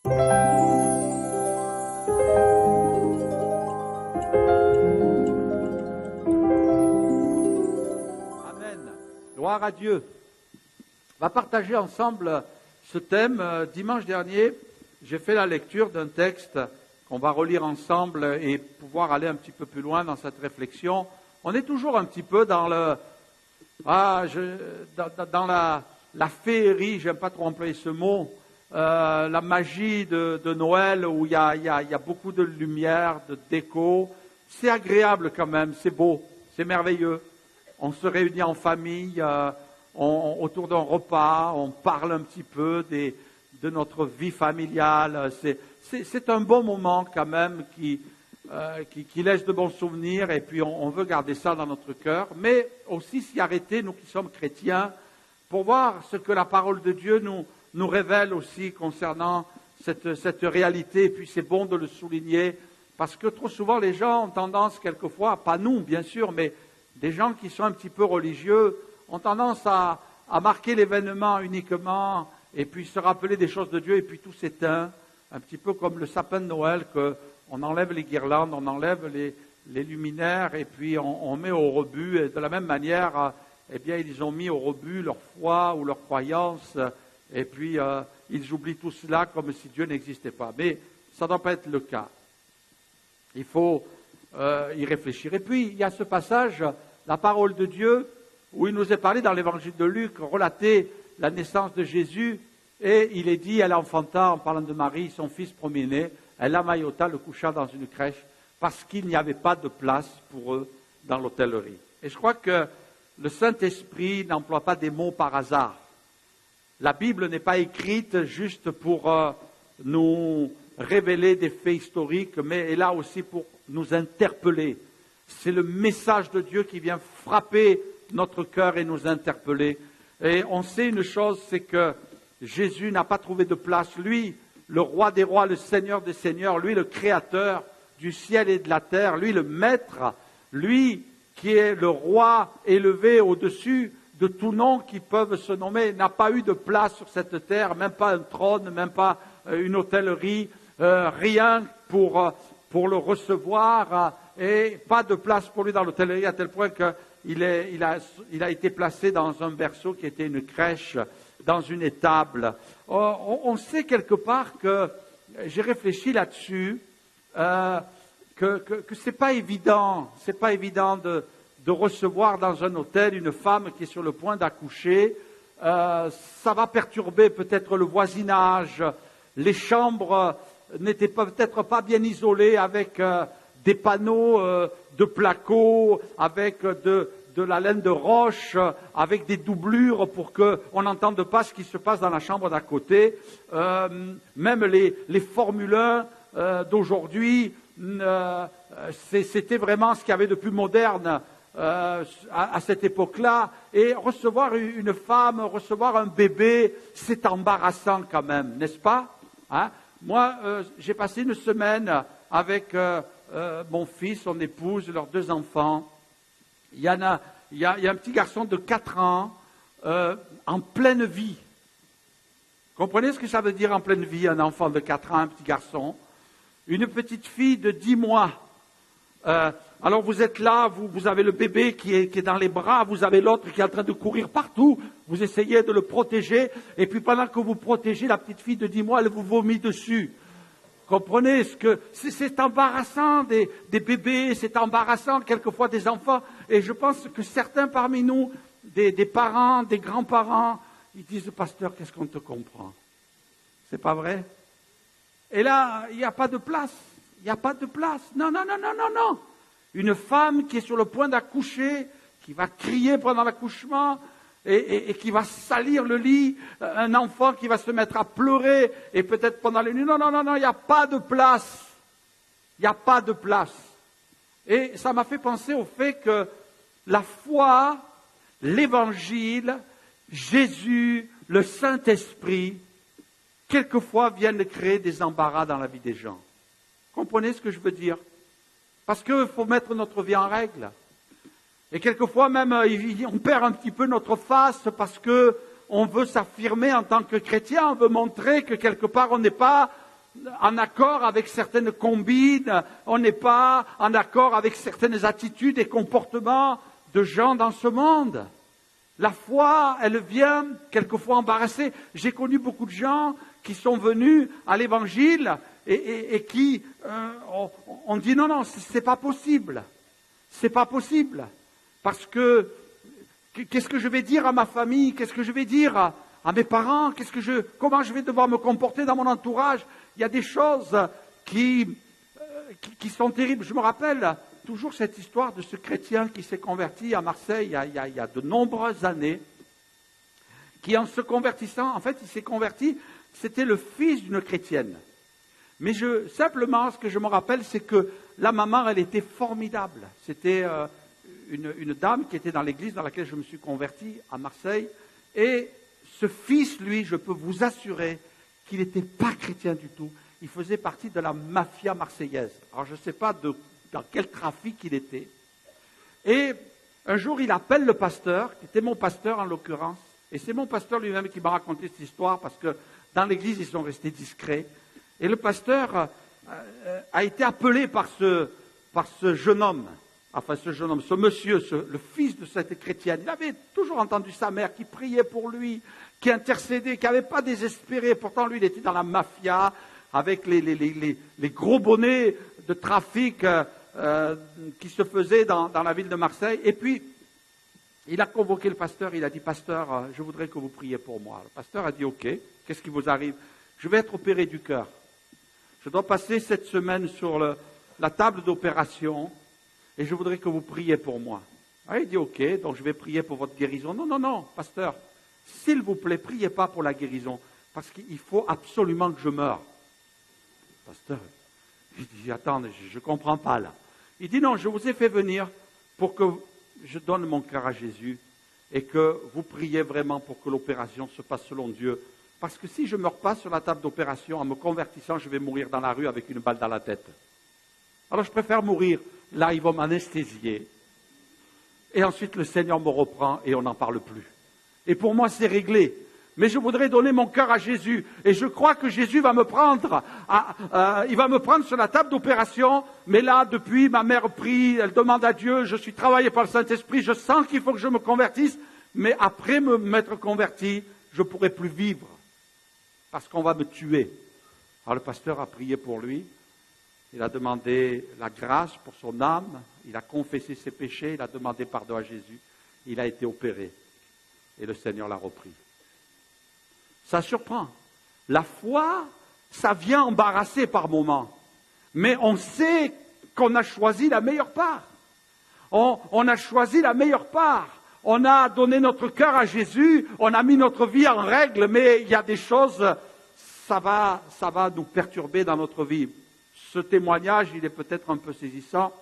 Amen. Gloire à Dieu. On va partager ensemble ce thème. Dimanche dernier, j'ai fait la lecture d'un texte qu'on va relire ensemble et pouvoir aller un petit peu plus loin dans cette réflexion. On est toujours un petit peu dans la féerie, j'aime pas trop employer ce mot, la magie de Noël où il y a beaucoup de lumière, de déco. C'est agréable quand même, c'est beau, c'est merveilleux. On se réunit en famille, autour d'un repas, on parle un petit peu de notre vie familiale. C'est un bon moment quand même qui laisse de bons souvenirs et puis on veut garder ça dans notre cœur, mais aussi s'y arrêter, nous qui sommes chrétiens, pour voir ce que la parole de Dieu nous révèle aussi concernant cette réalité. Et puis c'est bon de le souligner, parce que trop souvent les gens ont tendance quelquefois, pas nous bien sûr, mais des gens qui sont un petit peu religieux, ont tendance à marquer l'événement uniquement et puis se rappeler des choses de Dieu et puis tout s'éteint, un petit peu comme le sapin de Noël, qu'on enlève les guirlandes, on enlève les luminaires et puis on met au rebut. Et de la même manière, eh bien, ils ont mis au rebut leur foi ou leur croyance et puis ils oublient tout cela comme si Dieu n'existait pas. Mais ça ne doit pas être le cas. Il faut y réfléchir. Et puis, il y a ce passage, la parole de Dieu, où il nous est parlé dans l'évangile de Luc, relater la naissance de Jésus, et il est dit, elle enfanta, en parlant de Marie, son fils premier-né, elle l'amaillota, le coucha dans une crèche, parce qu'il n'y avait pas de place pour eux dans l'hôtellerie. Et je crois que le Saint-Esprit n'emploie pas des mots par hasard. La Bible n'est pas écrite juste pour nous révéler des faits historiques, mais est là aussi pour nous interpeller. C'est le message de Dieu qui vient frapper notre cœur et nous interpeller. Et on sait une chose, c'est que Jésus n'a pas trouvé de place. Lui, le roi des rois, le Seigneur des seigneurs, lui, le créateur du ciel et de la terre, lui, le maître, lui qui est le roi élevé au-dessus de tout nom qui peuvent se nommer, n'a pas eu de place sur cette terre, même pas un trône, même pas une hôtellerie, rien pour le recevoir, et pas de place pour lui dans l'hôtellerie, à tel point qu'il a été placé dans un berceau qui était une crèche, dans une étable. On sait quelque part que, j'ai réfléchi là-dessus, que c'est pas évident de recevoir dans un hôtel une femme qui est sur le point d'accoucher. Ça va perturber peut-être le voisinage. Les chambres n'étaient peut-être pas bien isolées avec des panneaux de placo, avec de la laine de roche, avec des doublures pour qu'on n'entende pas ce qui se passe dans la chambre d'à côté. Même les Formule 1 d'aujourd'hui, c'était vraiment ce qu'il y avait de plus moderne à cette époque-là. Et recevoir une femme, recevoir un bébé, c'est embarrassant quand même, n'est-ce pas? Moi, j'ai passé une semaine avec mon fils, son épouse, leurs 2 enfants. Il y a un petit garçon de 4 ans en pleine vie. Comprenez ce que ça veut dire en pleine vie, un enfant de 4 ans, un petit garçon? Une petite fille de 10 mois. Alors vous êtes là, vous avez le bébé qui est dans les bras, vous avez l'autre qui est en train de courir partout, vous essayez de le protéger, et puis pendant que vous protégez la petite fille de 10 mois, elle vous vomit dessus. Comprenez ce que c'est embarrassant des bébés, c'est embarrassant quelquefois des enfants, et je pense que certains parmi nous, des parents, des grands-parents, ils disent, pasteur, qu'est-ce qu'on te comprend? C'est pas vrai? Et là, il n'y a pas de place. Il n'y a pas de place. Non. Une femme qui est sur le point d'accoucher, qui va crier pendant l'accouchement et qui va salir le lit, un enfant qui va se mettre à pleurer et peut-être pendant les nuits. Non, il n'y a pas de place. Il n'y a pas de place. Et ça m'a fait penser au fait que la foi, l'Évangile, Jésus, le Saint-Esprit, quelquefois viennent créer des embarras dans la vie des gens. Comprenez ce que je veux dire? Parce qu'il faut mettre notre vie en règle. Et quelquefois même, on perd un petit peu notre face parce qu'on veut s'affirmer en tant que chrétien, on veut montrer que quelque part on n'est pas en accord avec certaines combines, on n'est pas en accord avec certaines attitudes et comportements de gens dans ce monde. La foi, elle vient quelquefois embarrasser. J'ai connu beaucoup de gens qui sont venus à l'Évangile et qui ont dit non, c'est pas possible. C'est pas possible. Parce que qu'est-ce que je vais dire à ma famille? Qu'est-ce que je vais dire à mes parents? Comment je vais devoir me comporter dans mon entourage? Il y a des choses qui sont terribles. Je me rappelle toujours cette histoire de ce chrétien qui s'est converti à Marseille il y a de nombreuses années, qui en se convertissant, en fait, il s'est converti, c'était le fils d'une chrétienne. Mais simplement, ce que je me rappelle, c'est que la maman, elle était formidable. C'était une dame qui était dans l'église dans laquelle je me suis converti à Marseille. Et ce fils, lui, je peux vous assurer qu'il n'était pas chrétien du tout. Il faisait partie de la mafia marseillaise. Alors, je ne sais pas dans quel trafic il était. Et un jour, il appelle le pasteur, qui était mon pasteur en l'occurrence. Et c'est mon pasteur lui-même qui m'a raconté cette histoire, parce que dans l'église, ils sont restés discrets. Et le pasteur a été appelé par ce jeune homme, ce monsieur, le fils de cette chrétienne. Il avait toujours entendu sa mère qui priait pour lui, qui intercédait, qui n'avait pas désespéré. Pourtant, lui, il était dans la mafia, avec les gros bonnets de trafic qui se faisaient dans la ville de Marseille. Et puis, il a convoqué le pasteur, il a dit, pasteur, je voudrais que vous priez pour moi. Le pasteur a dit, ok, qu'est-ce qui vous arrive? Je vais être opéré du cœur. Je dois passer cette semaine sur la table d'opération et je voudrais que vous priez pour moi. Alors, il dit, ok, donc je vais prier pour votre guérison. Non, pasteur, s'il vous plaît, priez pas pour la guérison, parce qu'il faut absolument que je meure. Pasteur, il dit, attends, je ne comprends pas là. Il dit, non, je vous ai fait venir pour que je donne mon cœur à Jésus et que vous priez vraiment pour que l'opération se passe selon Dieu. Parce que si je ne meurs pas sur la table d'opération, en me convertissant, je vais mourir dans la rue avec une balle dans la tête. Alors je préfère mourir. Là, ils vont m'anesthésier. Et ensuite, le Seigneur me reprend et on n'en parle plus. Et pour moi, c'est réglé. Mais je voudrais donner mon cœur à Jésus. Et je crois que Jésus va me prendre. Il va me prendre sur la table d'opération. Mais là, depuis, ma mère prie, elle demande à Dieu. Je suis travaillé par le Saint-Esprit. Je sens qu'il faut que je me convertisse. Mais après m'être converti, je ne pourrai plus vivre. Parce qu'on va me tuer. Alors le pasteur a prié pour lui. Il a demandé la grâce pour son âme. Il a confessé ses péchés. Il a demandé pardon à Jésus. Il a été opéré. Et le Seigneur l'a repris. Ça surprend. La foi, ça vient embarrasser par moments. Mais on sait qu'on a choisi la meilleure part. On a choisi la meilleure part. On a donné notre cœur à Jésus, on a mis notre vie en règle, mais il y a des choses, ça va nous perturber dans notre vie. Ce témoignage, il est peut-être un peu saisissant,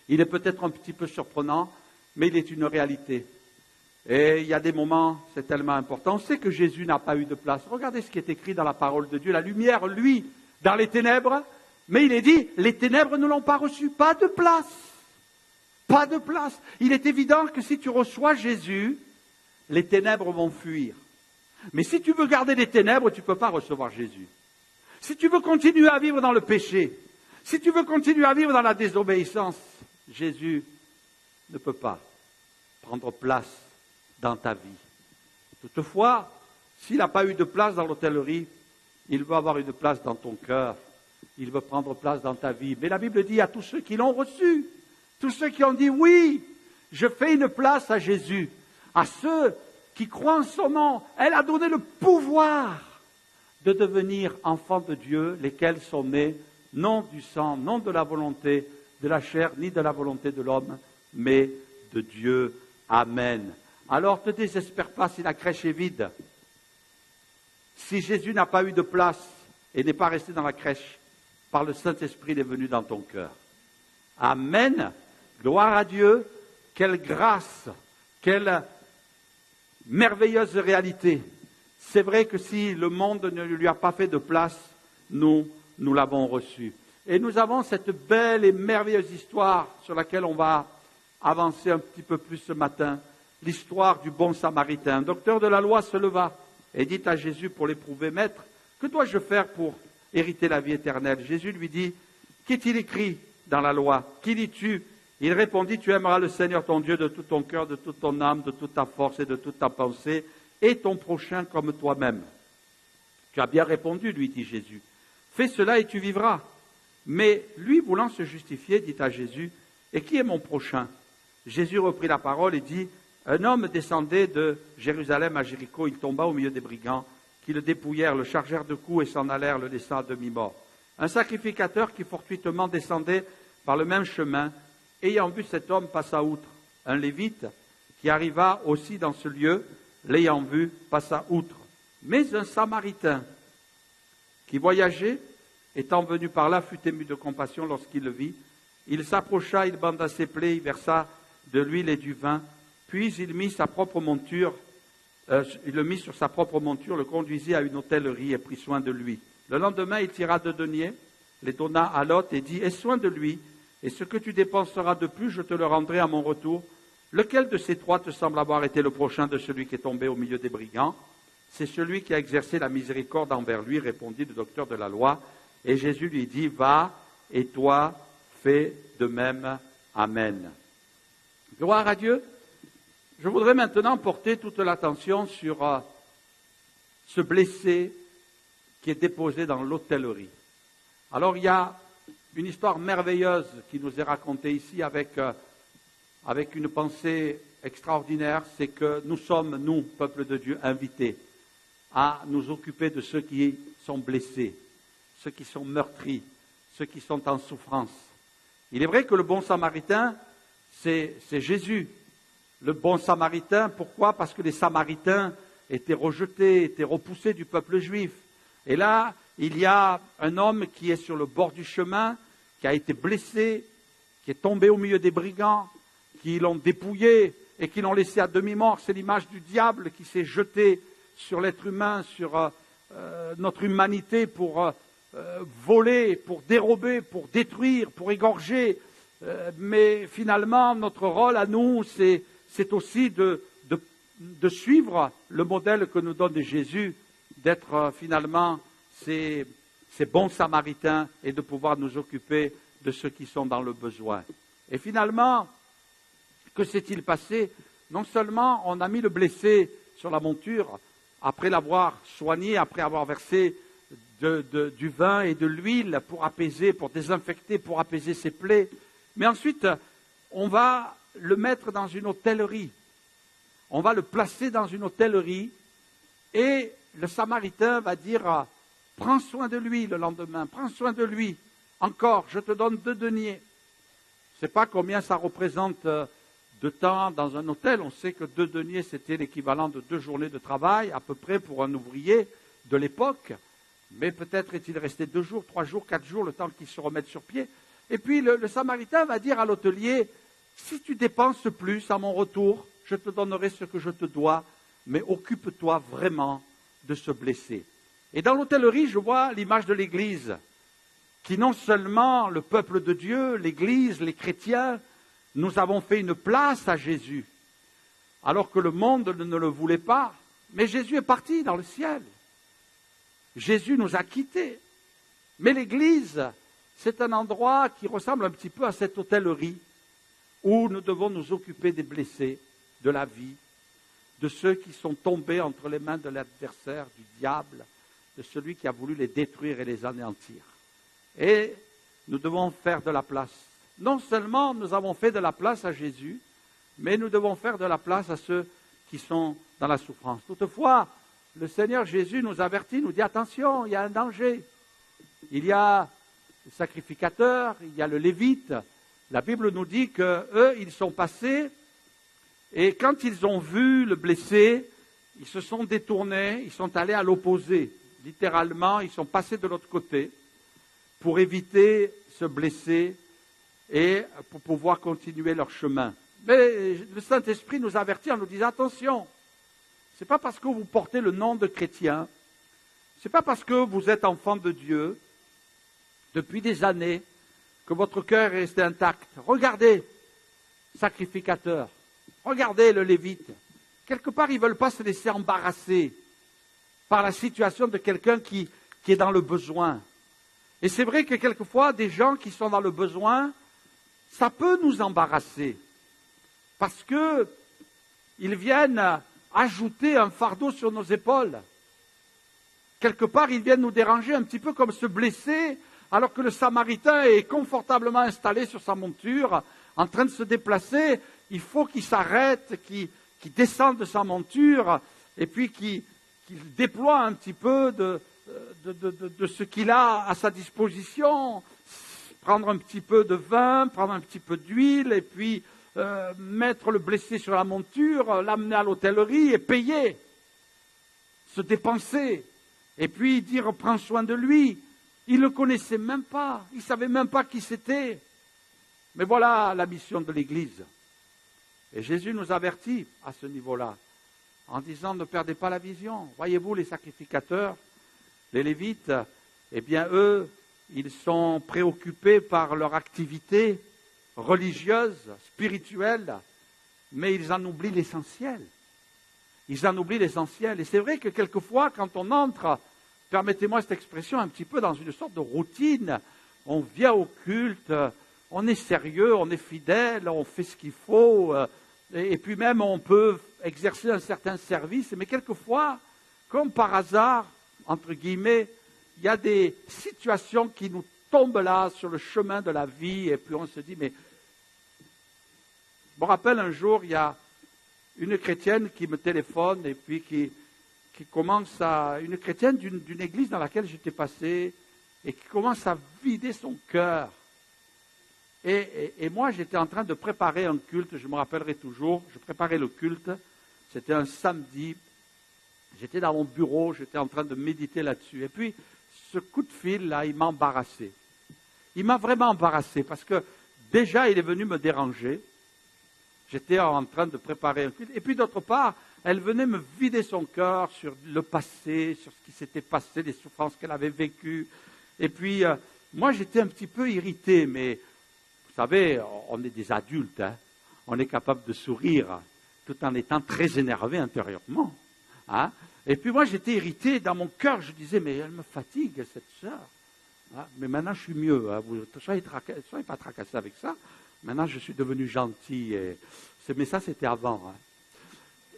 il est peut-être un petit peu surprenant, mais il est une réalité. Et il y a des moments, c'est tellement important. On sait que Jésus n'a pas eu de place. Regardez ce qui est écrit dans la parole de Dieu. La lumière, lui, dans les ténèbres, mais il est dit, les ténèbres ne l'ont pas reçu, pas de place. Pas de place. Il est évident que si tu reçois Jésus, les ténèbres vont fuir. Mais si tu veux garder les ténèbres, tu ne peux pas recevoir Jésus. Si tu veux continuer à vivre dans le péché, si tu veux continuer à vivre dans la désobéissance, Jésus ne peut pas prendre place dans ta vie. Toutefois, s'il n'a pas eu de place dans l'hôtellerie, il veut avoir une place dans ton cœur. Il veut prendre place dans ta vie. Mais la Bible dit à tous ceux qui l'ont reçu, tous ceux qui ont dit oui, je fais une place à Jésus, à ceux qui croient en son nom, elle a donné le pouvoir de devenir enfants de Dieu, lesquels sont nés non du sang, non de la volonté de la chair, ni de la volonté de l'homme, mais de Dieu. Amen. Alors ne te désespère pas si la crèche est vide. Si Jésus n'a pas eu de place et n'est pas resté dans la crèche, par le Saint-Esprit, il est venu dans ton cœur. Amen. Gloire à Dieu, quelle grâce, quelle merveilleuse réalité. C'est vrai que si le monde ne lui a pas fait de place, nous l'avons reçu. Et nous avons cette belle et merveilleuse histoire sur laquelle on va avancer un petit peu plus ce matin, l'histoire du bon Samaritain. Un docteur de la loi se leva et dit à Jésus pour l'éprouver, « Maître, que dois-je faire pour hériter la vie éternelle. Jésus lui dit, qu'est-il écrit dans la loi? Qui lis-tu? Il répondit, tu aimeras le Seigneur ton Dieu de tout ton cœur, de toute ton âme, de toute ta force et de toute ta pensée, et ton prochain comme toi-même. Tu as bien répondu, lui dit Jésus. Fais cela et tu vivras. Mais lui, voulant se justifier, dit à Jésus, et qui est mon prochain? Jésus reprit la parole et dit, un homme descendait de Jérusalem à Jéricho, il tomba au milieu des brigands, qui le dépouillèrent, le chargèrent de coups et s'en allèrent, le laissant à demi-mort. Un sacrificateur qui fortuitement descendait par le même chemin, ayant vu cet homme, passa outre. Un lévite qui arriva aussi dans ce lieu, l'ayant vu, passa outre. Mais un Samaritain qui voyageait, étant venu par là, fut ému de compassion lorsqu'il le vit. Il s'approcha, il banda ses plaies, il versa de l'huile et du vin, puis il mit sa propre monture, il le mit sur sa propre monture, le conduisit à une hôtellerie et prit soin de lui. Le lendemain, il tira 2 deniers, les donna à l'hôte et dit, aie soin de lui, et ce que tu dépenseras de plus, je te le rendrai à mon retour. Lequel de ces 3 te semble avoir été le prochain de celui qui est tombé au milieu des brigands? C'est celui qui a exercé la miséricorde envers lui, répondit le docteur de la loi. Et Jésus lui dit, va, et toi, fais de même. Amen. Gloire à Dieu. Je voudrais maintenant porter toute l'attention sur ce blessé qui est déposé dans l'hôtellerie. Alors, il y a une histoire merveilleuse qui nous est racontée ici avec une pensée extraordinaire, c'est que nous sommes, nous, peuple de Dieu, invités à nous occuper de ceux qui sont blessés, ceux qui sont meurtris, ceux qui sont en souffrance. Il est vrai que le bon samaritain, c'est Jésus. Le bon samaritain, pourquoi? Parce que les samaritains étaient rejetés, étaient repoussés du peuple juif. Et là, il y a un homme qui est sur le bord du chemin, qui a été blessé, qui est tombé au milieu des brigands, qui l'ont dépouillé et qui l'ont laissé à demi-mort. C'est l'image du diable qui s'est jeté sur l'être humain, sur notre humanité pour voler, pour dérober, pour détruire, pour égorger. Mais finalement, notre rôle à nous, c'est aussi de suivre le modèle que nous donne Jésus, d'être finalement ces bons samaritains et de pouvoir nous occuper de ceux qui sont dans le besoin. Et finalement, que s'est-il passé? Non seulement on a mis le blessé sur la monture, après l'avoir soigné, après avoir versé du vin et de l'huile pour apaiser, pour désinfecter, pour apaiser ses plaies, mais ensuite, on va le mettre dans une hôtellerie. On va le placer dans une hôtellerie et le Samaritain va dire, prends soin de lui le lendemain, prends soin de lui. Encore, je te donne 2 deniers. Je ne sais pas combien ça représente de temps dans un hôtel. On sait que 2 deniers, c'était l'équivalent de 2 journées de travail, à peu près pour un ouvrier de l'époque. Mais peut-être est-il resté 2 jours, 3 jours, 4 jours, le temps qu'il se remette sur pied. Et puis le Samaritain va dire à l'hôtelier, si tu dépenses plus à mon retour, je te donnerai ce que je te dois, mais occupe-toi vraiment de ce blessé. Et dans l'hôtellerie, je vois l'image de l'Église, qui non seulement le peuple de Dieu, l'Église, les chrétiens, nous avons fait une place à Jésus, alors que le monde ne le voulait pas, mais Jésus est parti dans le ciel. Jésus nous a quittés. Mais l'Église, c'est un endroit qui ressemble un petit peu à cette hôtellerie où nous devons nous occuper des blessés, de la vie, de ceux qui sont tombés entre les mains de l'adversaire, du diable, de celui qui a voulu les détruire et les anéantir. Et nous devons faire de la place. Non seulement nous avons fait de la place à Jésus, mais nous devons faire de la place à ceux qui sont dans la souffrance. Toutefois, le Seigneur Jésus nous avertit, nous dit attention, il y a un danger. Il y a le sacrificateur, il y a le lévite. La Bible nous dit qu'eux, ils sont passés et quand ils ont vu le blessé, ils se sont détournés, ils sont allés à l'opposé. Littéralement, ils sont passés de l'autre côté pour éviter ce blessé et pour pouvoir continuer leur chemin. Mais le Saint-Esprit nous avertit en nous disant attention, ce n'est pas parce que vous portez le nom de chrétien, ce n'est pas parce que vous êtes enfant de Dieu depuis des années que votre cœur est resté intact. Regardez, sacrificateur, regardez le lévite. Quelque part, ils ne veulent pas se laisser embarrasser par la situation de quelqu'un qui est dans le besoin. Et c'est vrai que quelquefois, des gens qui sont dans le besoin, ça peut nous embarrasser. Parce que ils viennent ajouter un fardeau sur nos épaules. Quelque part, ils viennent nous déranger un petit peu comme ce blessé, alors que le Samaritain est confortablement installé sur sa monture, en train de se déplacer. Il faut qu'il s'arrête, qu'il descende de sa monture, et puis qu'il déploie un petit peu de ce qu'il a à sa disposition, prendre un petit peu de vin, prendre un petit peu d'huile, et puis mettre le blessé sur la monture, l'amener à l'hôtellerie et payer, se dépenser, et puis dire « prends soin de lui ». Il ne le connaissait même pas, il ne savait même pas qui c'était. Mais voilà la mission de l'Église. Et Jésus nous avertit à ce niveau-là, en disant « ne perdez pas la vision ». Voyez-vous, les sacrificateurs, les Lévites, eh bien eux, ils sont préoccupés par leur activité religieuse, spirituelle, mais ils en oublient l'essentiel. Ils en oublient l'essentiel. Et c'est vrai que quelquefois, quand on entre, permettez-moi cette expression, un petit peu dans une sorte de routine, on vient au culte, on est sérieux, on est fidèle, on fait ce qu'il faut, et puis même on peut exercer un certain service, mais quelquefois, comme par hasard, entre guillemets, il y a des situations qui nous tombent là sur le chemin de la vie, et puis on se dit, mais je me rappelle un jour, il y a une chrétienne qui me téléphone, et puis qui commence à, une chrétienne d'une église dans laquelle j'étais passé, et qui commence à vider son cœur. Et moi, j'étais en train de préparer un culte, je me rappellerai toujours, je préparais le culte, c'était un samedi, j'étais dans mon bureau, j'étais en train de méditer là-dessus, et puis ce coup de fil-là, il m'a embarrassé. Il m'a vraiment embarrassé, parce que déjà, il est venu me déranger, j'étais en train de préparer un culte, et puis d'autre part, elle venait me vider son cœur sur le passé, sur ce qui s'était passé, les souffrances qu'elle avait vécues, et puis moi, j'étais un petit peu irrité, mais vous savez, on est des adultes, hein. On est capable de sourire tout en étant très énervé intérieurement. Hein. Et puis moi, j'étais irrité, dans mon cœur, je disais, mais elle me fatigue, cette sœur. Hein. Mais maintenant, je suis mieux. Hein. Vous ne soyez pas tracassés avec ça. Maintenant, je suis devenu gentil. Mais ça, c'était avant. Hein.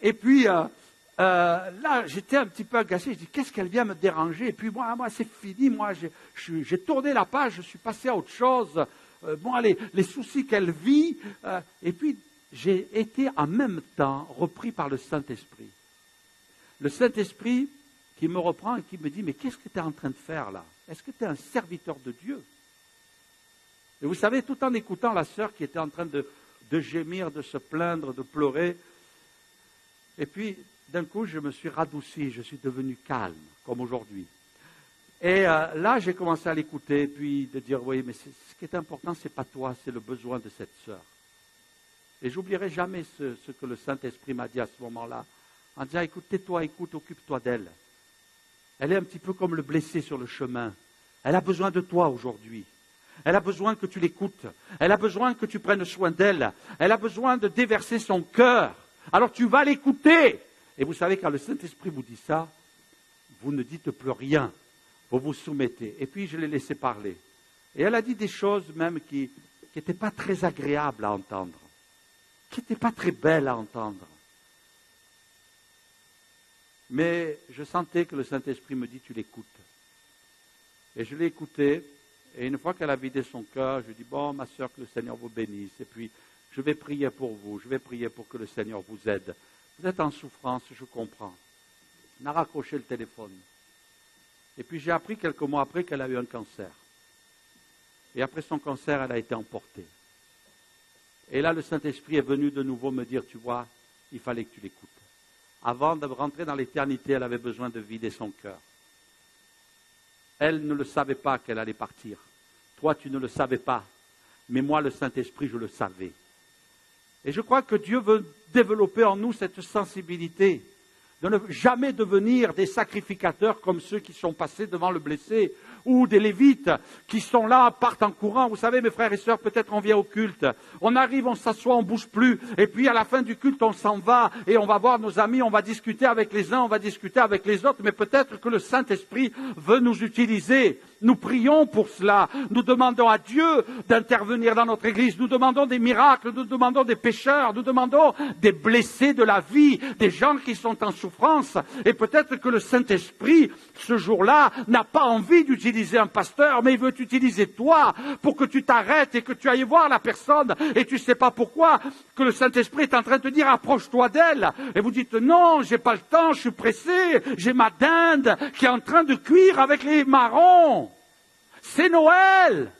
Et puis, là, j'étais un petit peu agacé. Je dis, qu'est-ce qu'elle vient me déranger? Et puis moi c'est fini. Moi, j'ai tourné la page, je suis passé à autre chose. Les soucis qu'elle vit, et puis j'ai été en même temps repris par le Saint-Esprit. Le Saint-Esprit qui me reprend et qui me dit, mais qu'est-ce que tu es en train de faire là? Est-ce que tu es un serviteur de Dieu? Et vous savez, tout en écoutant la sœur qui était en train de gémir, de se plaindre, de pleurer, et puis d'un coup je me suis radouci, je suis devenu calme, comme aujourd'hui. Et là, j'ai commencé à l'écouter, puis de dire, oui, mais ce qui est important, ce n'est pas toi, c'est le besoin de cette sœur. Et j'oublierai jamais ce que le Saint-Esprit m'a dit à ce moment-là, en disant, écoute, tais-toi, écoute, occupe-toi d'elle. Elle est un petit peu comme le blessé sur le chemin. Elle a besoin de toi aujourd'hui. Elle a besoin que tu l'écoutes. Elle a besoin que tu prennes soin d'elle. Elle a besoin de déverser son cœur. Alors tu vas l'écouter. Et vous savez, quand le Saint-Esprit vous dit ça, vous ne dites plus rien. Vous vous soumettez. Et puis, je l'ai laissé parler. Et elle a dit des choses même qui n'étaient pas très agréables à entendre, qui n'étaient pas très belles à entendre. Mais je sentais que le Saint-Esprit me dit, tu l'écoutes. Et je l'ai écoutée. Et une fois qu'elle a vidé son cœur, je lui ai dit, bon, ma sœur, que le Seigneur vous bénisse. Et puis, je vais prier pour vous. Je vais prier pour que le Seigneur vous aide. Vous êtes en souffrance, je comprends. On a raccroché le téléphone. Et puis j'ai appris quelques mois après qu'elle a eu un cancer. Et après son cancer, elle a été emportée. Et là, le Saint-Esprit est venu de nouveau me dire, tu vois, il fallait que tu l'écoutes. Avant de rentrer dans l'éternité, elle avait besoin de vider son cœur. Elle ne le savait pas qu'elle allait partir. Toi, tu ne le savais pas. Mais moi, le Saint-Esprit, je le savais. Et je crois que Dieu veut développer en nous cette sensibilité de ne jamais devenir des sacrificateurs comme ceux qui sont passés devant le blessé, ou des Lévites qui sont là, partent en courant. Vous savez, mes frères et sœurs, peut-être on vient au culte, on arrive, on s'assoit, on ne bouge plus, et puis à la fin du culte, on s'en va, et on va voir nos amis, on va discuter avec les uns, on va discuter avec les autres, mais peut-être que le Saint-Esprit veut nous utiliser Nous prions pour cela. Nous demandons à Dieu d'intervenir dans notre Église. Nous demandons des miracles, nous demandons des pécheurs, nous demandons des blessés de la vie, des gens qui sont en souffrance. Et peut-être que le Saint-Esprit, ce jour-là, n'a pas envie d'utiliser un pasteur, mais il veut t'utiliser toi pour que tu t'arrêtes et que tu ailles voir la personne. Et tu ne sais pas pourquoi, que le Saint-Esprit est en train de te dire, approche-toi d'elle. Et vous dites, non, j'ai pas le temps, je suis pressé, j'ai ma dinde qui est en train de cuire avec les marrons. C'est Noël.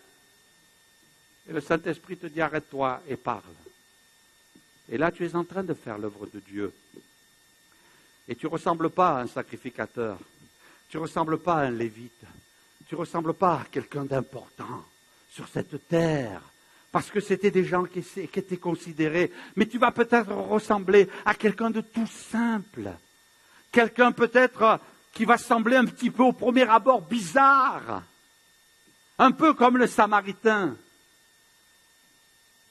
Et le Saint-Esprit te dit, arrête-toi et parle. Et là, tu es en train de faire l'œuvre de Dieu. Et tu ne ressembles pas à un sacrificateur. Tu ne ressembles pas à un lévite. Tu ne ressembles pas à quelqu'un d'important sur cette terre. Parce que c'était des gens qui étaient considérés. Mais tu vas peut-être ressembler à quelqu'un de tout simple. Quelqu'un peut-être qui va sembler un petit peu au premier abord bizarre. Un peu comme le Samaritain.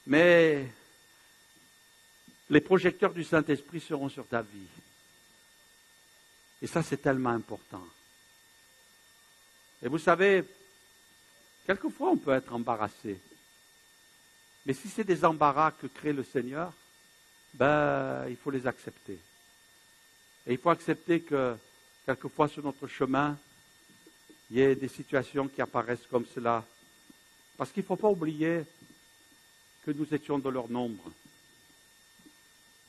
Mais les projecteurs du Saint-Esprit seront sur ta vie. Et ça, c'est tellement important. Et vous savez, quelquefois, on peut être embarrassé. Mais si c'est des embarras que crée le Seigneur, il faut les accepter. Et il faut accepter que, quelquefois, sur notre chemin, il y ait des situations qui apparaissent comme cela. Parce qu'il ne faut pas oublier que nous étions de leur nombre.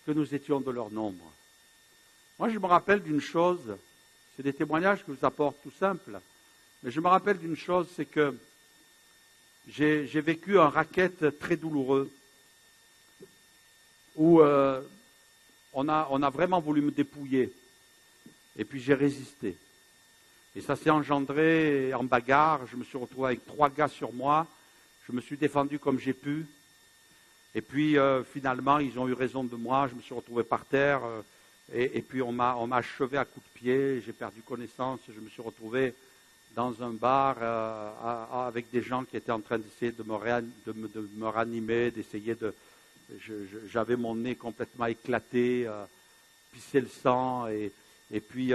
Que nous étions de leur nombre. Moi, je me rappelle d'une chose, c'est des témoignages que je vous apporte tout simples, mais je me rappelle d'une chose, c'est que j'ai vécu un racket très douloureux où on a vraiment voulu me dépouiller. Et puis j'ai résisté. Et ça s'est engendré en bagarre. Je me suis retrouvé avec 3 gars sur moi. Je me suis défendu comme j'ai pu. Et puis finalement, ils ont eu raison de moi. Je me suis retrouvé par terre. Et puis on m'a achevé à coups de pied. J'ai perdu connaissance. Je me suis retrouvé dans un bar avec des gens qui étaient en train d'essayer de me ranimer, d'essayer de... J'avais mon nez complètement éclaté, pissé le sang, et puis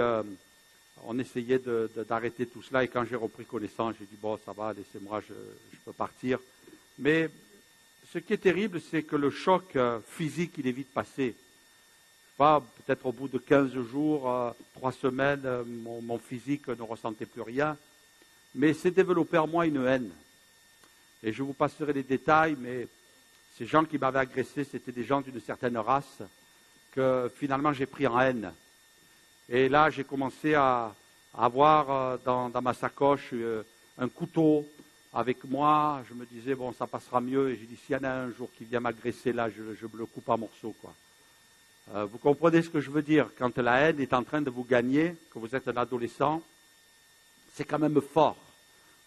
on essayait d'arrêter tout cela. Et quand j'ai repris connaissance, j'ai dit, bon, ça va, laissez-moi, je peux partir. Mais ce qui est terrible, c'est que le choc physique, il est vite passé. Peut-être au bout de 15 jours, 3 semaines, mon physique ne ressentait plus rien. Mais s'est développé en moi une haine. Et je vous passerai les détails, mais ces gens qui m'avaient agressé, c'était des gens d'une certaine race que finalement j'ai pris en haine. Et là, j'ai commencé à avoir dans ma sacoche un couteau avec moi. Je me disais, bon, ça passera mieux. Et j'ai dit, s'il y en a un jour qui vient m'agresser, là, je me le coupe en morceaux, quoi. Vous comprenez ce que je veux dire? Quand la haine est en train de vous gagner, que vous êtes un adolescent, c'est quand même fort.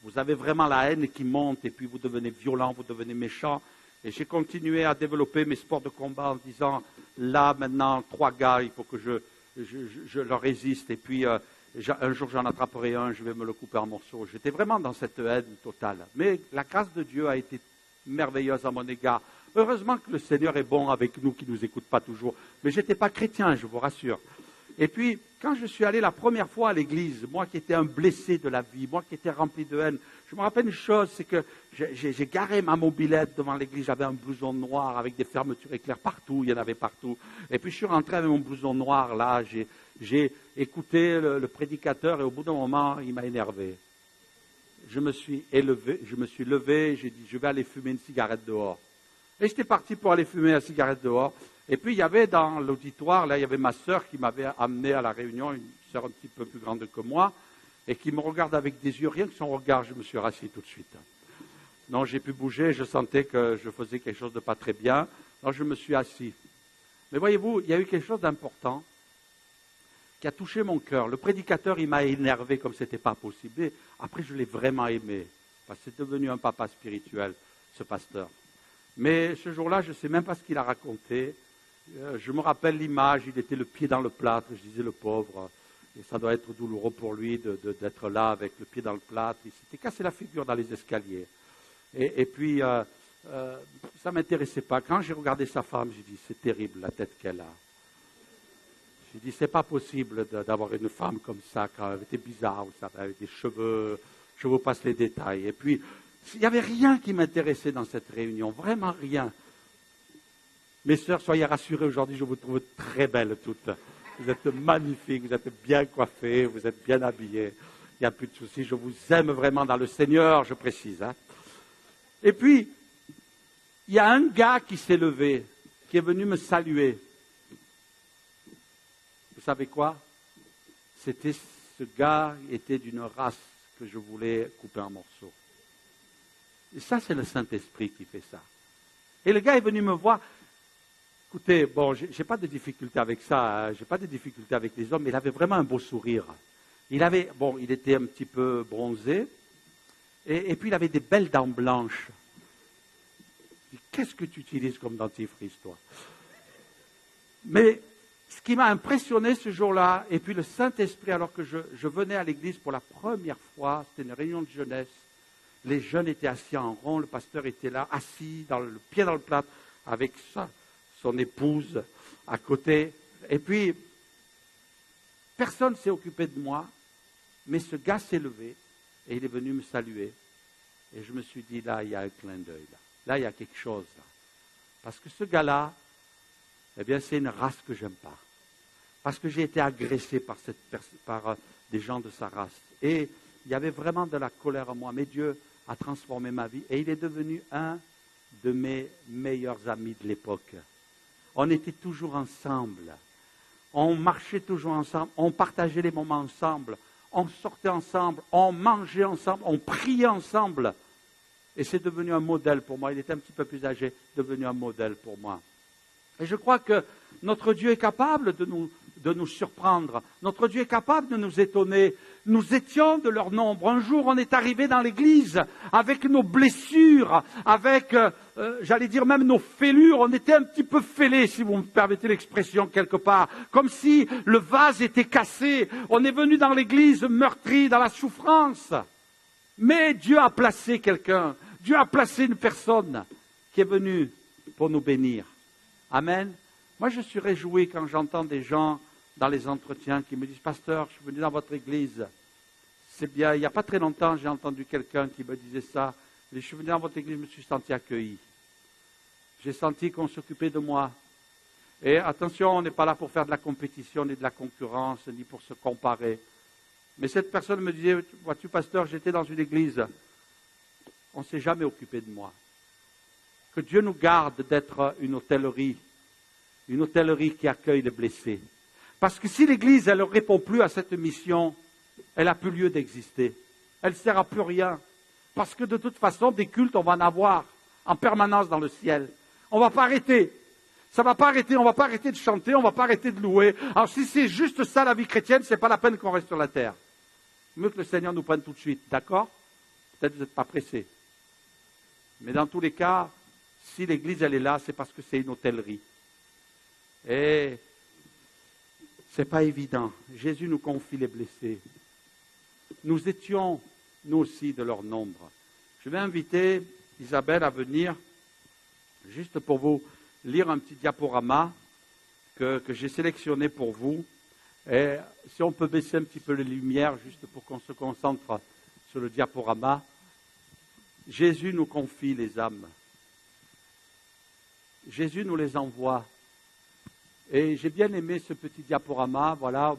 Vous avez vraiment la haine qui monte et puis vous devenez violent, vous devenez méchant. Et j'ai continué à développer mes sports de combat en disant, là maintenant, 3 gars, il faut que je leur résiste. Et puis un jour j'en attraperai un, je vais me le couper en morceaux. J'étais vraiment dans cette haine totale. Mais la grâce de Dieu a été merveilleuse à mon égard. Heureusement que le Seigneur est bon avec nous, qui ne nous écoute pas toujours. Mais je n'étais pas chrétien, je vous rassure. Et puis, quand je suis allé la première fois à l'église, moi qui étais un blessé de la vie, moi qui étais rempli de haine, je me rappelle une chose, c'est que j'ai garé ma mobilette devant l'église, j'avais un blouson noir avec des fermetures éclair partout, il y en avait partout. Et puis je suis rentré avec mon blouson noir là, j'ai écouté le prédicateur et au bout d'un moment, il m'a énervé. Je me suis levé, j'ai dit, je vais aller fumer une cigarette dehors. Et j'étais parti pour aller fumer la cigarette dehors. Et puis il y avait dans l'auditoire, là il y avait ma sœur qui m'avait amené à la réunion, une sœur un petit peu plus grande que moi, et qui me regarde avec des yeux, rien que son regard, je me suis rassis tout de suite. Non, j'ai pu bouger, je sentais que je faisais quelque chose de pas très bien, alors je me suis assis. Mais voyez-vous, il y a eu quelque chose d'important qui a touché mon cœur. Le prédicateur, il m'a énervé comme c'était pas possible. Et après, je l'ai vraiment aimé, parce que c'est devenu un papa spirituel, ce pasteur. Mais ce jour-là, je ne sais même pas ce qu'il a raconté. Je me rappelle l'image, il était le pied dans le plâtre, je disais le pauvre, et ça doit être douloureux pour lui d'être là avec le pied dans le plâtre. Il s'était cassé la figure dans les escaliers. Et puis, ça ne m'intéressait pas. Quand j'ai regardé sa femme, j'ai dit, c'est terrible la tête qu'elle a. J'ai dit, c'est pas possible d'avoir une femme comme ça, quand elle était bizarre, vous savez, avec des cheveux Je vous passe les détails. Et puis, il n'y avait rien qui m'intéressait dans cette réunion, vraiment rien. Mes sœurs, soyez rassurées, aujourd'hui, je vous trouve très belles toutes. Vous êtes magnifiques, vous êtes bien coiffées, vous êtes bien habillées. Il n'y a plus de soucis, je vous aime vraiment dans le Seigneur, je précise. Hein. Et puis, il y a un gars qui s'est levé, qui est venu me saluer. Vous savez quoi? C'était ce gars qui était d'une race que je voulais couper en morceaux. Et ça, c'est le Saint-Esprit qui fait ça. Et le gars est venu me voir. Écoutez, bon, j'ai pas de difficulté avec ça, hein, j'ai pas de difficulté avec les hommes, mais il avait vraiment un beau sourire. Il était un petit peu bronzé, et puis il avait des belles dents blanches. Qu'est-ce que tu utilises comme dentifrice, toi? Mais ce qui m'a impressionné ce jour-là, et puis le Saint-Esprit, alors que je venais à l'église pour la première fois, c'était une réunion de jeunesse, les jeunes étaient assis en rond, le pasteur était là, assis, le pied dans le plat, avec son épouse à côté. Et puis, personne ne s'est occupé de moi, mais ce gars s'est levé et il est venu me saluer. Et je me suis dit, là, il y a un clin d'œil. Là, il y a quelque chose. Là. Parce que ce gars-là, eh bien, c'est une race que j'aime pas. Parce que j'ai été agressé par des gens de sa race. Et il y avait vraiment de la colère en moi. Mais Dieu a transformé ma vie. Et il est devenu un de mes meilleurs amis de l'époque. On était toujours ensemble. On marchait toujours ensemble. On partageait les moments ensemble. On sortait ensemble. On mangeait ensemble. On priait ensemble. Et c'est devenu un modèle pour moi. Il était un petit peu plus âgé, devenu un modèle pour moi. Et je crois que notre Dieu est capable de nous surprendre. Notre Dieu est capable de nous étonner. Nous étions de leur nombre. Un jour, on est arrivé dans l'église avec nos blessures, avec, j'allais dire même nos fêlures. On était un petit peu fêlés, si vous me permettez l'expression quelque part. Comme si le vase était cassé. On est venu dans l'église meurtri, dans la souffrance. Mais Dieu a placé quelqu'un. Dieu a placé une personne qui est venue pour nous bénir. Amen. Moi, je suis réjoui quand j'entends des gens dans les entretiens qui me disent « Pasteur, je suis venu dans votre église. » C'est bien, il n'y a pas très longtemps, j'ai entendu quelqu'un qui me disait ça. Je suis venu dans votre église, je me suis senti accueilli. J'ai senti qu'on s'occupait de moi. Et attention, on n'est pas là pour faire de la compétition, ni de la concurrence, ni pour se comparer. Mais cette personne me disait « Vois-tu, pasteur, j'étais dans une église. On ne s'est jamais occupé de moi. » Que Dieu nous garde d'être une hôtellerie qui accueille les blessés. Parce que si l'Église, elle ne répond plus à cette mission, elle n'a plus lieu d'exister. Elle ne sert à plus rien. Parce que de toute façon, des cultes, on va en avoir en permanence dans le ciel. On ne va pas arrêter. Ça ne va pas arrêter. On ne va pas arrêter de chanter, on ne va pas arrêter de louer. Alors si c'est juste ça la vie chrétienne, ce n'est pas la peine qu'on reste sur la terre. Mieux que le Seigneur nous prenne tout de suite. D'accord? Peut-être que vous n'êtes pas pressés. Mais dans tous les cas, si l'Église, elle est là, c'est parce que c'est une hôtellerie. Et ce n'est pas évident. Jésus nous confie les blessés. Nous étions, nous aussi, de leur nombre. Je vais inviter Isabelle à venir, juste pour vous lire un petit diaporama que j'ai sélectionné pour vous. Et si on peut baisser un petit peu les lumières, juste pour qu'on se concentre sur le diaporama. Jésus nous confie les âmes. Jésus nous les envoie. Et j'ai bien aimé ce petit diaporama. Voilà,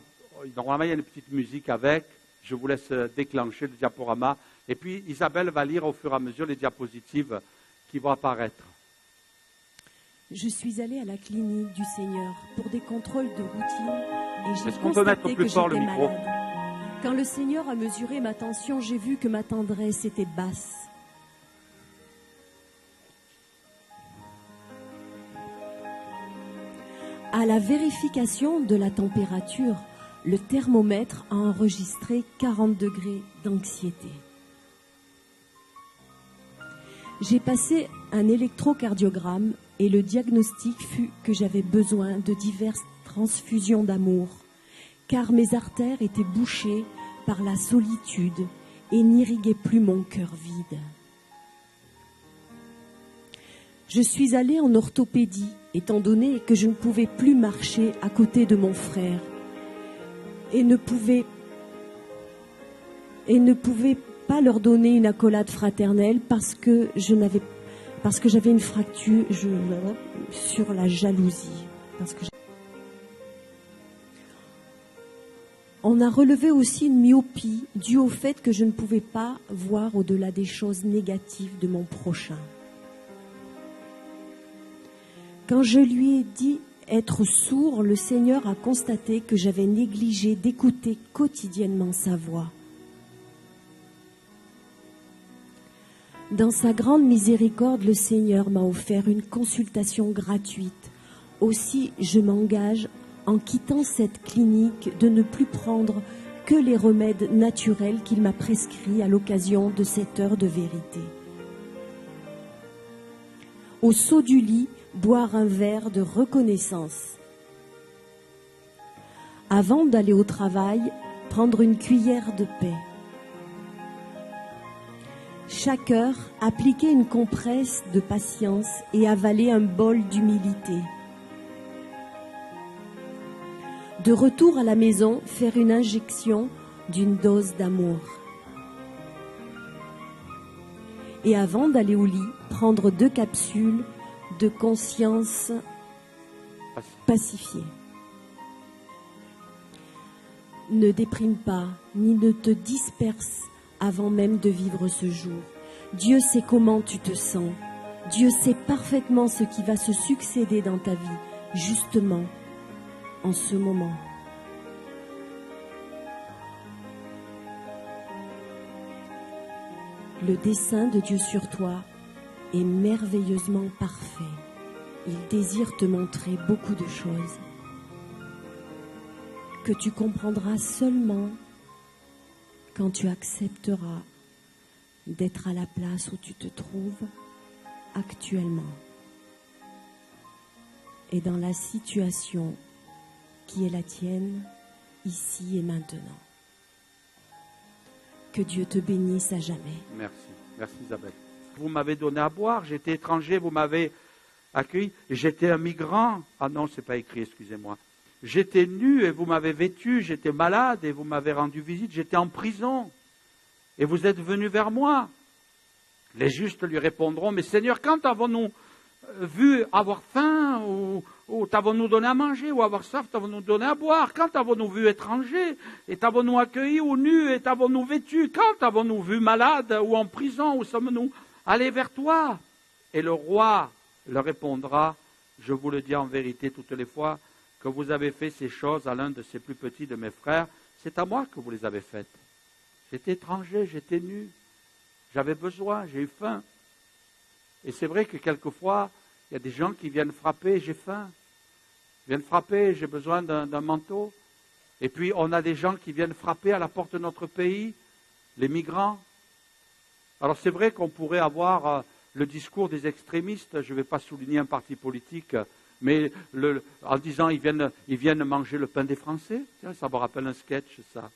normalement il y a une petite musique avec. Je vous laisse déclencher le diaporama. Et puis Isabelle va lire au fur et à mesure les diapositives qui vont apparaître. Je suis allée à la clinique du Seigneur pour des contrôles de routine et j'ai Est-ce qu'on peut mettre constaté plus que fort le j'étais micro? malade. Quand le Seigneur a mesuré ma tension, j'ai vu que ma tendresse était basse. À la vérification de la température, le thermomètre a enregistré 40 degrés d'anxiété. J'ai passé un électrocardiogramme et le diagnostic fut que j'avais besoin de diverses transfusions d'amour, car mes artères étaient bouchées par la solitude et n'irriguaient plus mon cœur vide. Je suis allée en orthopédie, étant donné que je ne pouvais plus marcher à côté de mon frère et ne pouvais pas leur donner une accolade fraternelle parce que j'avais une fracture sur la jalousie. On a relevé aussi une myopie due au fait que je ne pouvais pas voir au-delà des choses négatives de mon prochain. Quand je lui ai dit être sourd, le Seigneur a constaté que j'avais négligé d'écouter quotidiennement sa voix. Dans sa grande miséricorde, le Seigneur m'a offert une consultation gratuite. Aussi, je m'engage, en quittant cette clinique, de ne plus prendre que les remèdes naturels qu'il m'a prescrits à l'occasion de cette heure de vérité. Au saut du lit, boire un verre de reconnaissance. Avant d'aller au travail, prendre une cuillère de paix. Chaque heure, appliquer une compresse de patience et avaler un bol d'humilité. De retour à la maison, faire une injection d'une dose d'amour. Et avant d'aller au lit, prendre 2 capsules de conscience pacifiée. Ne déprime pas, ni ne te disperse avant même de vivre ce jour. Dieu sait comment tu te sens. Dieu sait parfaitement ce qui va se succéder dans ta vie, justement, en ce moment. Le dessein de Dieu sur toi est merveilleusement parfait. Il désire te montrer beaucoup de choses que tu comprendras seulement quand tu accepteras d'être à la place où tu te trouves actuellement et dans la situation qui est la tienne ici et maintenant. Que Dieu te bénisse à jamais. Merci. Merci Isabelle. Vous m'avez donné à boire, j'étais étranger, vous m'avez accueilli. J'étais un migrant. Ah non, c'est pas écrit, excusez-moi. J'étais nu et vous m'avez vêtu, j'étais malade et vous m'avez rendu visite, j'étais en prison. Et vous êtes venu vers moi. Les justes lui répondront, mais Seigneur, quand avons-nous vu avoir faim ou t'avons-nous donné à manger ou avoir soif, t'avons-nous donné à boire? Quand avons-nous vu étranger et t'avons-nous accueilli ou nu et t'avons-nous vêtu? Quand avons-nous vu malade ou en prison? Où sommes-nous allés vers toi? Et le roi leur répondra, je vous le dis en vérité toutes les fois, que vous avez fait ces choses à l'un de ces plus petits de mes frères, c'est à moi que vous les avez faites. J'étais étranger, j'étais nu, j'avais besoin, j'ai eu faim. Et c'est vrai que quelquefois, il y a des gens qui viennent frapper, j'ai faim. Ils viennent frapper, j'ai besoin d'un manteau. Et puis on a des gens qui viennent frapper à la porte de notre pays, les migrants. Alors c'est vrai qu'on pourrait avoir le discours des extrémistes, je ne vais pas souligner un parti politique, mais en disant ils viennent manger le pain des Français. Tiens, ça me rappelle un sketch, ça.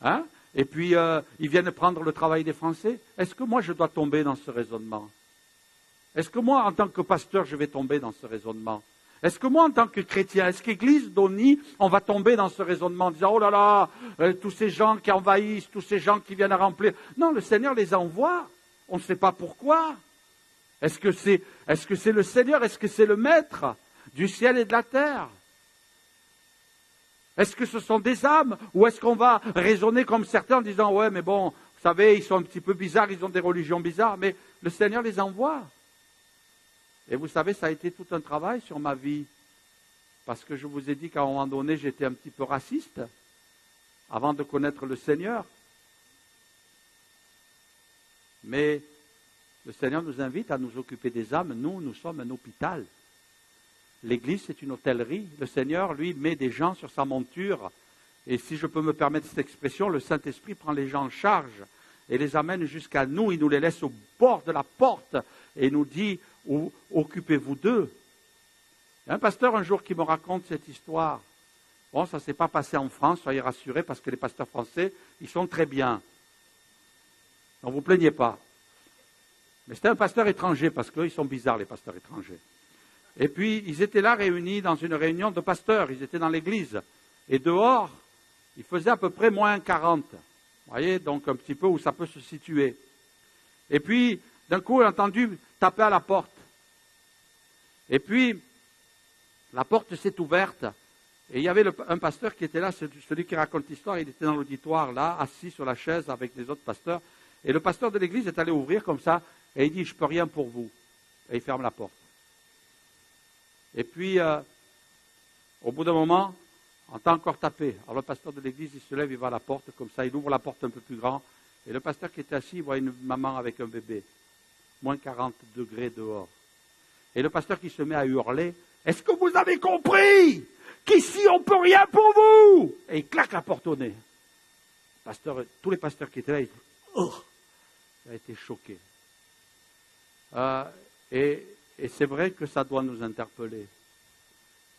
Hein? Et puis ils viennent prendre le travail des Français. Est-ce que moi je dois tomber dans ce raisonnement? Est-ce que moi, en tant que pasteur, je vais tomber dans ce raisonnement? Est-ce que moi, en tant que chrétien, est-ce qu'Église d'Oni, on va tomber dans ce raisonnement en disant, oh là là, tous ces gens qui envahissent, tous ces gens qui viennent à remplir. Non, le Seigneur les envoie. On ne sait pas pourquoi. Est-ce que c'est le Seigneur? Est-ce que c'est le Maître du ciel et de la terre? Est-ce que ce sont des âmes? Ou est-ce qu'on va raisonner comme certains en disant, ouais, mais bon, vous savez, ils sont un petit peu bizarres, ils ont des religions bizarres, mais le Seigneur les envoie. Et vous savez, ça a été tout un travail sur ma vie. Parce que je vous ai dit qu'à un moment donné, j'étais un petit peu raciste avant de connaître le Seigneur. Mais le Seigneur nous invite à nous occuper des âmes. Nous sommes un hôpital. L'Église, c'est une hôtellerie. Le Seigneur, lui, met des gens sur sa monture. Et si je peux me permettre cette expression, le Saint-Esprit prend les gens en charge et les amène jusqu'à nous. Il nous les laisse au bord de la porte et nous dit, occupez-vous d'eux. Il y a un pasteur un jour qui me raconte cette histoire. Bon, ça ne s'est pas passé en France, soyez rassurés, parce que les pasteurs français, ils sont très bien. Donc vous ne plaignez pas. Mais c'était un pasteur étranger, parce qu'ils sont bizarres, les pasteurs étrangers. Et puis, ils étaient là réunis dans une réunion de pasteurs, ils étaient dans l'église. Et dehors, il faisait à peu près moins 40. Vous voyez, donc un petit peu où ça peut se situer. Et puis, d'un coup, il a entendu taper à la porte. Et puis, la porte s'est ouverte. Et il y avait un pasteur qui était là, celui qui raconte l'histoire, il était dans l'auditoire, là, assis sur la chaise avec les autres pasteurs. Et le pasteur de l'église est allé ouvrir comme ça, et il dit, je ne peux rien pour vous. Et il ferme la porte. Et puis, au bout d'un moment, on entend encore taper. Alors le pasteur de l'église, il se lève, il va à la porte, comme ça, il ouvre la porte un peu plus grand. Et le pasteur qui était assis, il voit une maman avec un bébé. Moins 40 degrés dehors. Et le pasteur qui se met à hurler, est-ce que vous avez compris qu'ici on ne peut rien pour vous? Et il claque la porte au nez. Tous les pasteurs qui étaient là, il a été choqué. Et c'est vrai que ça doit nous interpeller.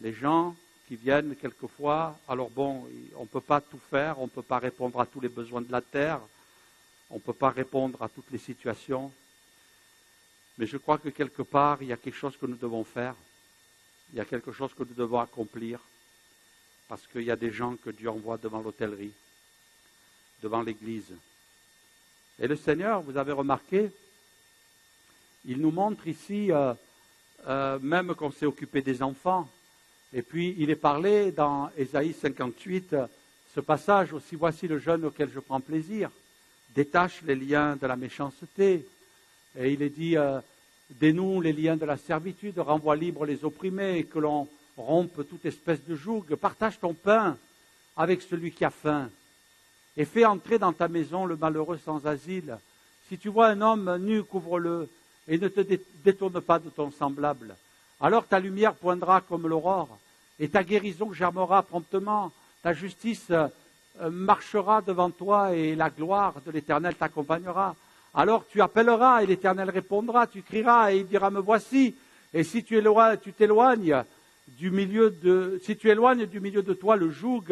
Les gens qui viennent quelquefois, alors bon, on ne peut pas tout faire, on ne peut pas répondre à tous les besoins de la terre, on ne peut pas répondre à toutes les situations, mais je crois que quelque part, il y a quelque chose que nous devons faire, il y a quelque chose que nous devons accomplir, parce qu'il y a des gens que Dieu envoie devant l'hôtellerie, devant l'église. Et le Seigneur, vous avez remarqué, il nous montre ici, même qu'on s'est occupé des enfants, et puis il est parlé dans Ésaïe 58, ce passage aussi, voici le jeune auquel je prends plaisir, détache les liens de la méchanceté, et il est dit, dénoue les liens de la servitude, renvoie libre les opprimés, que l'on rompe toute espèce de joug, partage ton pain avec celui qui a faim, et fais entrer dans ta maison le malheureux sans asile. Si tu vois un homme nu, couvre-le, et ne te détourne pas de ton semblable. Alors ta lumière poindra comme l'aurore, et ta guérison germera promptement. Ta justice marchera devant toi, et la gloire de l'Éternel t'accompagnera. Alors tu appelleras, et l'Éternel répondra. Tu crieras, et il dira, me voici. Et si tu éloignes du milieu de toi le joug,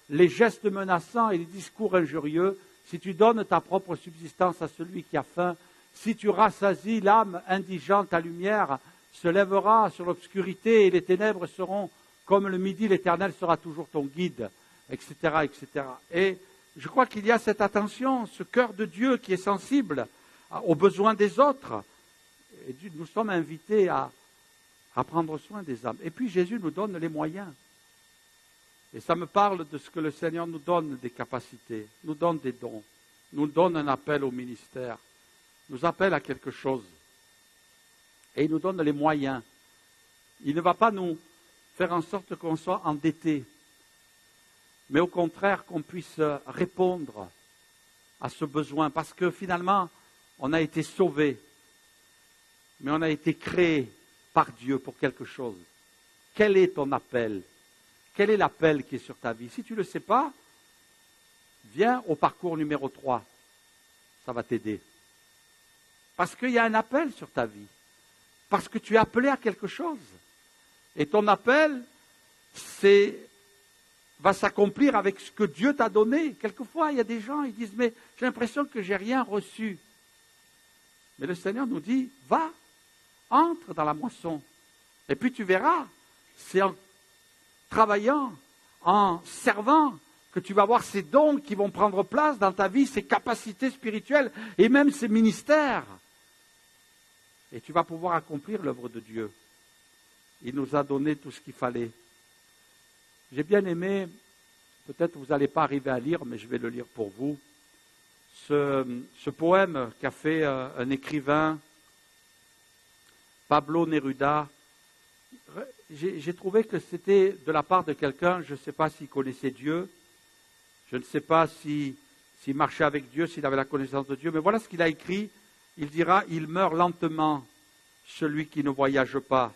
les gestes menaçants et les discours injurieux, si tu donnes ta propre subsistance à celui qui a faim, si tu rassasies l'âme indigente, ta lumière se lèvera sur l'obscurité et les ténèbres seront comme le midi, l'Éternel sera toujours ton guide, etc., etc. Et je crois qu'il y a cette attention, ce cœur de Dieu qui est sensible aux besoins des autres. Et nous sommes invités à prendre soin des âmes. Et puis Jésus nous donne les moyens. Et ça me parle de ce que le Seigneur nous donne, des capacités, nous donne des dons, nous donne un appel au ministère, nous appelle à quelque chose. Et il nous donne les moyens. Il ne va pas nous faire en sorte qu'on soit endettés, mais au contraire qu'on puisse répondre à ce besoin, parce que finalement, on a été sauvés, mais on a été créés par Dieu pour quelque chose. Quel est ton appel? Quel est l'appel qui est sur ta vie? Si tu ne le sais pas, viens au parcours numéro 3. Ça va t'aider. Parce qu'il y a un appel sur ta vie. Parce que tu es appelé à quelque chose. Et ton appel, va s'accomplir avec ce que Dieu t'a donné. Quelquefois, il y a des gens, ils disent, mais j'ai l'impression que je n'ai rien reçu. Mais le Seigneur nous dit, va, entre dans la moisson. Et puis tu verras, c'est en travaillant, en servant, que tu vas voir ces dons qui vont prendre place dans ta vie, ces capacités spirituelles et même ces ministères. Et tu vas pouvoir accomplir l'œuvre de Dieu. Il nous a donné tout ce qu'il fallait. J'ai bien aimé, peut-être vous n'allez pas arriver à lire, mais je vais le lire pour vous, ce poème qu'a fait un écrivain, Pablo Neruda. J'ai trouvé que c'était de la part de quelqu'un, je ne sais pas s'il connaissait Dieu, je ne sais pas s'il marchait avec Dieu, s'il avait la connaissance de Dieu, mais voilà ce qu'il a écrit. Il dira, il meurt lentement, celui qui ne voyage pas,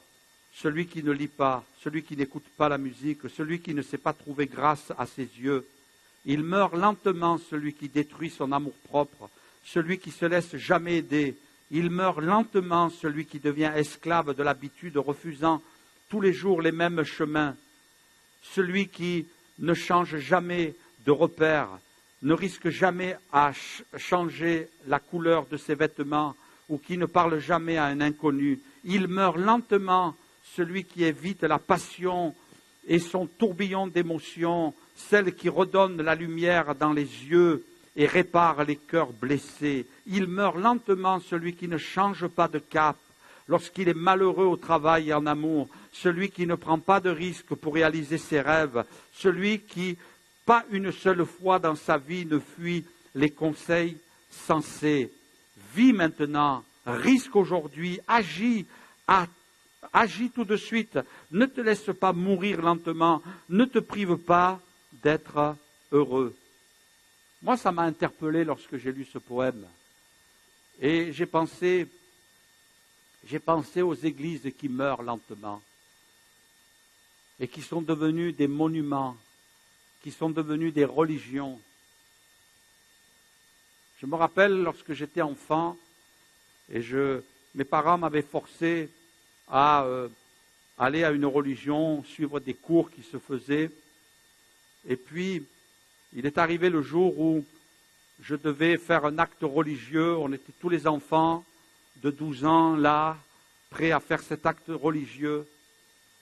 celui qui ne lit pas, celui qui n'écoute pas la musique, celui qui ne sait pas trouver grâce à ses yeux. Il meurt lentement, celui qui détruit son amour-propre, celui qui se laisse jamais aider. Il meurt lentement, celui qui devient esclave de l'habitude, refusant tous les jours les mêmes chemins. Celui qui ne change jamais de repère, ne risque jamais à changer la couleur de ses vêtements ou qui ne parle jamais à un inconnu. Il meurt lentement, celui qui évite la passion et son tourbillon d'émotions, celle qui redonne la lumière dans les yeux et répare les cœurs blessés. Il meurt lentement, celui qui ne change pas de cap, lorsqu'il est malheureux au travail et en amour, celui qui ne prend pas de risque pour réaliser ses rêves, celui qui, pas une seule fois dans sa vie, ne fuit les conseils sensés. Vis maintenant, risque aujourd'hui, agis tout de suite, ne te laisse pas mourir lentement, ne te prive pas d'être heureux. Moi, ça m'a interpellé lorsque j'ai lu ce poème. Et j'ai pensé aux églises qui meurent lentement et qui sont devenues des monuments, qui sont devenues des religions. Je me rappelle lorsque j'étais enfant et mes parents m'avaient forcé à aller à une religion, suivre des cours qui se faisaient. Et puis, il est arrivé le jour où je devais faire un acte religieux. On était tous les enfants de 12 ans là, prêts à faire cet acte religieux.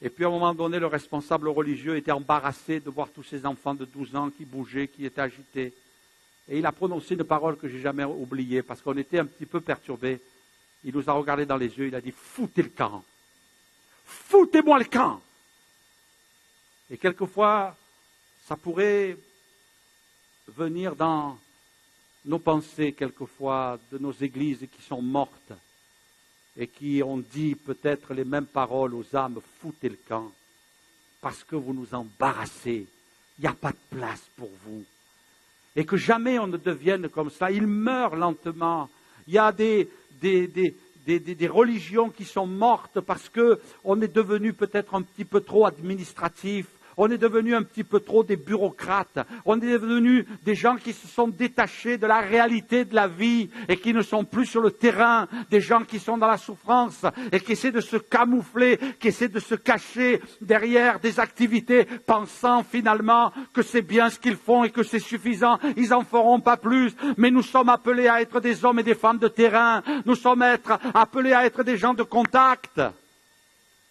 Et puis à un moment donné, le responsable religieux était embarrassé de voir tous ces enfants de 12 ans qui bougeaient, qui étaient agités. Et il a prononcé une parole que je n'ai jamais oubliée, parce qu'on était un petit peu perturbés. Il nous a regardés dans les yeux, il a dit « Foutez le camp ! Foutez-moi le camp !» Et quelquefois, ça pourrait venir dans nos pensées, quelquefois, de nos églises qui sont mortes et qui ont dit peut-être les mêmes paroles aux âmes, foutez le camp, parce que vous nous embarrassez, il n'y a pas de place pour vous. Et que jamais on ne devienne comme ça, il meurt lentement. Il y a des religions qui sont mortes parce qu'on est devenu peut-être un petit peu trop administratif. On est devenu un petit peu trop des bureaucrates. On est devenu des gens qui se sont détachés de la réalité de la vie et qui ne sont plus sur le terrain. Des gens qui sont dans la souffrance et qui essaient de se camoufler, qui essaient de se cacher derrière des activités, pensant finalement que c'est bien ce qu'ils font et que c'est suffisant. Ils n'en feront pas plus. Mais nous sommes appelés à être des hommes et des femmes de terrain. Nous sommes appelés à être des gens de contact.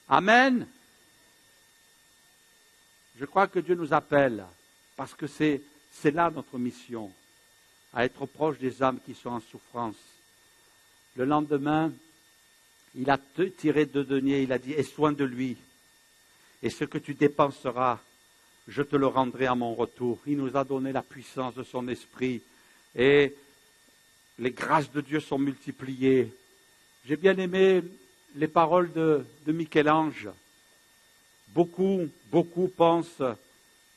Amen. Je crois que Dieu nous appelle, parce que c'est là notre mission, à être proche des âmes qui sont en souffrance. Le lendemain, il a tiré 2 deniers, il a dit « Aie soin de lui, et ce que tu dépenseras, je te le rendrai à mon retour. » Il nous a donné la puissance de son esprit, et les grâces de Dieu sont multipliées. J'ai bien aimé les paroles de Michel-Ange. Beaucoup pensent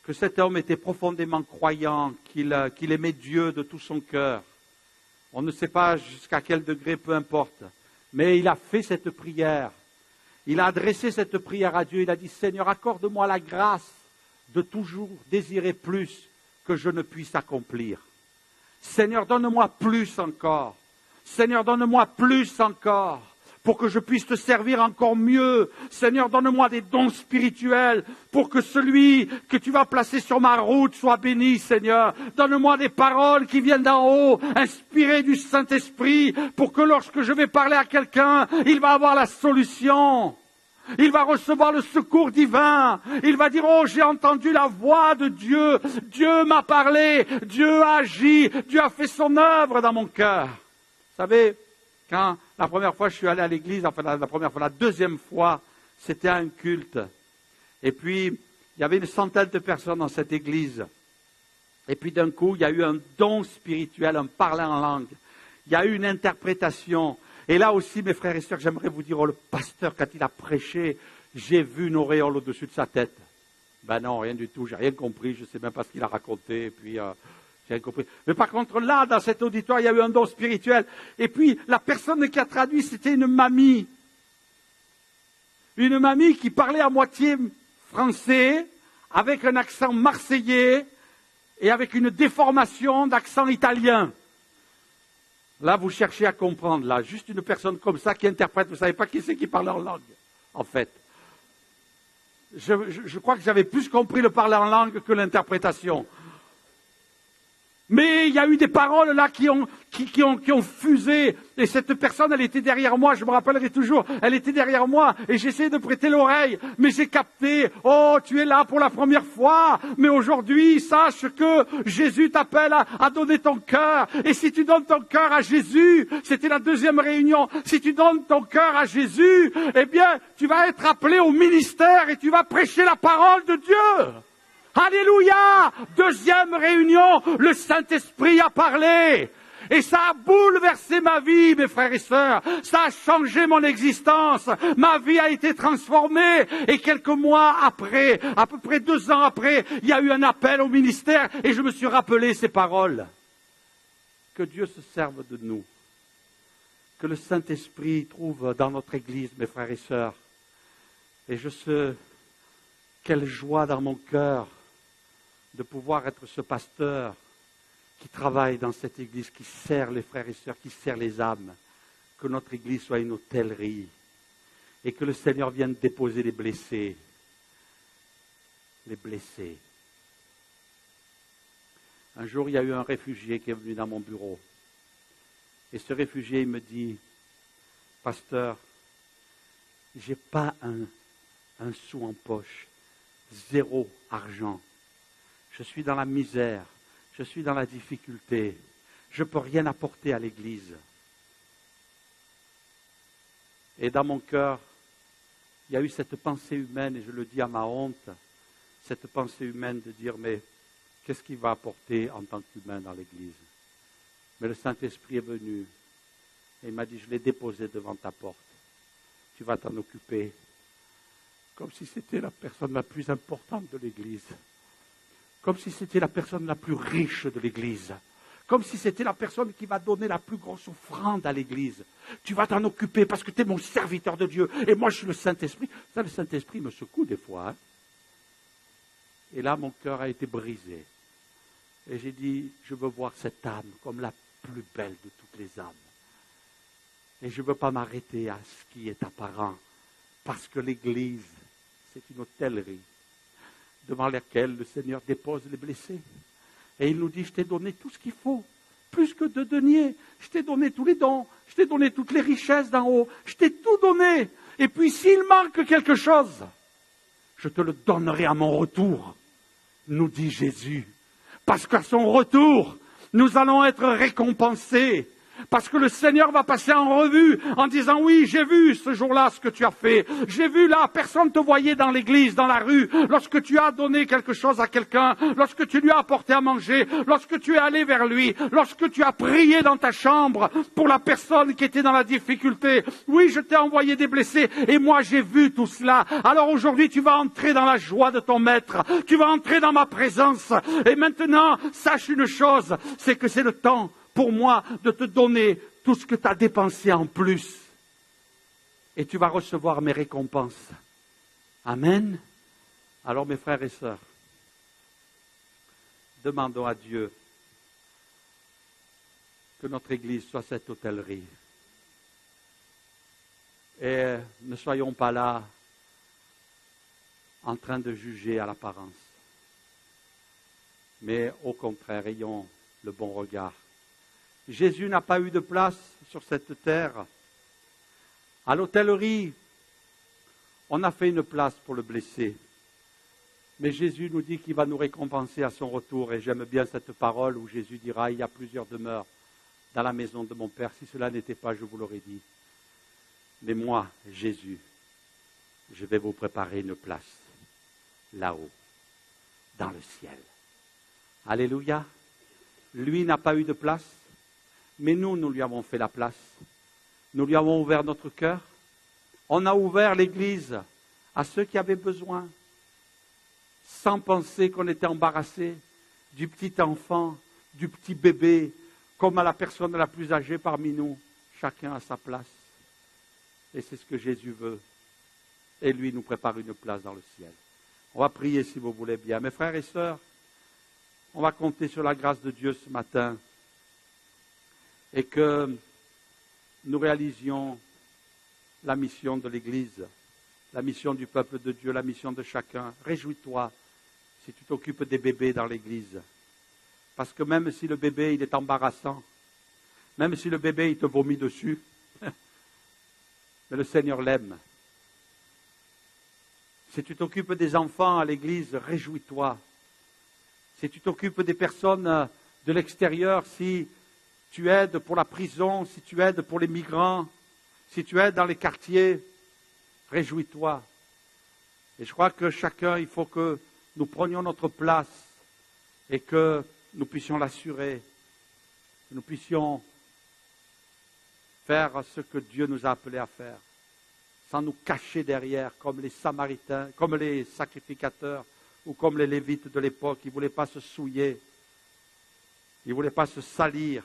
que cet homme était profondément croyant, qu'il aimait Dieu de tout son cœur. On ne sait pas jusqu'à quel degré, peu importe. Mais il a fait cette prière. Il a adressé cette prière à Dieu. Il a dit, Seigneur, accorde-moi la grâce de toujours désirer plus que je ne puisse accomplir. Seigneur, donne-moi plus encore. Seigneur, donne-moi plus encore, pour que je puisse te servir encore mieux. Seigneur, donne-moi des dons spirituels pour que celui que tu vas placer sur ma route soit béni, Seigneur. Donne-moi des paroles qui viennent d'en haut, inspirées du Saint-Esprit, pour que lorsque je vais parler à quelqu'un, il va avoir la solution. Il va recevoir le secours divin. Il va dire, oh, j'ai entendu la voix de Dieu. Dieu m'a parlé. Dieu a agi. Dieu a fait son œuvre dans mon cœur. Vous savez, quand la première fois je suis allé à l'église, enfin la deuxième fois, c'était à un culte. Et puis, il y avait une centaine de personnes dans cette église. Et puis d'un coup, il y a eu un don spirituel, un parler en langue. Il y a eu une interprétation. Et là aussi, mes frères et sœurs, j'aimerais vous dire, le pasteur, quand il a prêché, j'ai vu une auréole au-dessus de sa tête. Ben non, rien du tout, j'ai rien compris, je ne sais même pas ce qu'il a raconté. Et puis, j'ai rien compris. Mais par contre, là, dans cet auditoire, il y a eu un don spirituel. Et puis, la personne qui a traduit, c'était une mamie. Une mamie qui parlait à moitié français, avec un accent marseillais et avec une déformation d'accent italien. Là, vous cherchez à comprendre, là, juste une personne comme ça qui interprète, vous ne savez pas qui c'est qui parle en langue, en fait. Je crois que j'avais plus compris le parler en langue que l'interprétation. Mais il y a eu des paroles là qui ont fusé. Et cette personne, elle était derrière moi, je me rappellerai toujours. Elle était derrière moi et j'essayais de prêter l'oreille. Mais j'ai capté, oh, tu es là pour la première fois. Mais aujourd'hui, sache que Jésus t'appelle à donner ton cœur. Et si tu donnes ton cœur à Jésus, c'était la deuxième réunion. Si tu donnes ton cœur à Jésus, eh bien, tu vas être appelé au ministère et tu vas prêcher la parole de Dieu. Alléluia! Deuxième réunion, le Saint-Esprit a parlé. Et ça a bouleversé ma vie, mes frères et sœurs. Ça a changé mon existence. Ma vie a été transformée. Et quelques mois après, à peu près 2 ans après, il y a eu un appel au ministère et je me suis rappelé ces paroles. Que Dieu se serve de nous. Que le Saint-Esprit trouve dans notre Église, mes frères et sœurs. Et je sais quelle joie dans mon cœur de pouvoir être ce pasteur qui travaille dans cette Église, qui sert les frères et sœurs, qui sert les âmes. Que notre Église soit une hôtellerie et que le Seigneur vienne déposer les blessés. Les blessés. Un jour, il y a eu un réfugié qui est venu dans mon bureau. Et ce réfugié, il me dit, « Pasteur, j'ai pas un sou en poche, 0 argent. Je suis dans la misère, je suis dans la difficulté, je ne peux rien apporter à l'Église. » Et dans mon cœur, il y a eu cette pensée humaine, et je le dis à ma honte, cette pensée humaine de dire, mais qu'est-ce qu'il va apporter en tant qu'humain dans l'Église? Mais le Saint-Esprit est venu, et il m'a dit, je l'ai déposé devant ta porte, tu vas t'en occuper, comme si c'était la personne la plus importante de l'Église. Comme si c'était la personne la plus riche de l'Église. Comme si c'était la personne qui va donner la plus grosse offrande à l'Église. Tu vas t'en occuper parce que tu es mon serviteur de Dieu. Et moi, je suis le Saint-Esprit. Ça, le Saint-Esprit me secoue des fois. Hein. Et là, mon cœur a été brisé. Et j'ai dit, je veux voir cette âme comme la plus belle de toutes les âmes. Et je ne veux pas m'arrêter à ce qui est apparent. Parce que l'Église, c'est une hôtellerie devant laquelle le Seigneur dépose les blessés. Et il nous dit, je t'ai donné tout ce qu'il faut, plus que de deniers. Je t'ai donné tous les dons, je t'ai donné toutes les richesses d'en haut, je t'ai tout donné. Et puis s'il manque quelque chose, je te le donnerai à mon retour, nous dit Jésus. Parce qu'à son retour, nous allons être récompensés. Parce que le Seigneur va passer en revue en disant, oui, j'ai vu ce jour-là ce que tu as fait. J'ai vu là, personne ne te voyait dans l'église, dans la rue. Lorsque tu as donné quelque chose à quelqu'un, lorsque tu lui as apporté à manger, lorsque tu es allé vers lui, lorsque tu as prié dans ta chambre pour la personne qui était dans la difficulté. Oui, je t'ai envoyé des blessés et moi j'ai vu tout cela. Alors aujourd'hui, tu vas entrer dans la joie de ton maître. Tu vas entrer dans ma présence. Et maintenant, sache une chose, c'est que c'est le temps pour moi de te donner tout ce que tu as dépensé en plus. Et tu vas recevoir mes récompenses. Amen. Alors mes frères et sœurs, demandons à Dieu que notre Église soit cette hôtellerie. Et ne soyons pas là en train de juger à l'apparence. Mais au contraire, ayons le bon regard. Jésus n'a pas eu de place sur cette terre. À l'hôtellerie, on a fait une place pour le blessé. Mais Jésus nous dit qu'il va nous récompenser à son retour. Et j'aime bien cette parole où Jésus dira, il y a plusieurs demeures dans la maison de mon Père. Si cela n'était pas, je vous l'aurais dit. Mais moi, Jésus, je vais vous préparer une place là-haut, dans le ciel. Alléluia. Lui n'a pas eu de place. Mais nous lui avons fait la place. Nous lui avons ouvert notre cœur. On a ouvert l'Église à ceux qui avaient besoin, sans penser qu'on était embarrassé, du petit enfant, du petit bébé, comme à la personne la plus âgée parmi nous. Chacun a sa place. Et c'est ce que Jésus veut. Et lui nous prépare une place dans le ciel. On va prier si vous voulez bien. Mes frères et sœurs, on va compter sur la grâce de Dieu ce matin. Et que nous réalisions la mission de l'Église, la mission du peuple de Dieu, la mission de chacun. Réjouis-toi si tu t'occupes des bébés dans l'Église. Parce que même si le bébé il est embarrassant, même si le bébé il te vomit dessus, mais le Seigneur l'aime. Si tu t'occupes des enfants à l'église, réjouis-toi. Si tu t'occupes des personnes de l'extérieur, si tu aides pour la prison, si tu aides pour les migrants, si tu aides dans les quartiers, réjouis-toi. Et je crois que chacun, il faut que nous prenions notre place et que nous puissions l'assurer, que nous puissions faire ce que Dieu nous a appelés à faire, sans nous cacher derrière, comme les Samaritains, comme les sacrificateurs ou comme les Lévites de l'époque. Ils ne voulaient pas se souiller, ils ne voulaient pas se salir,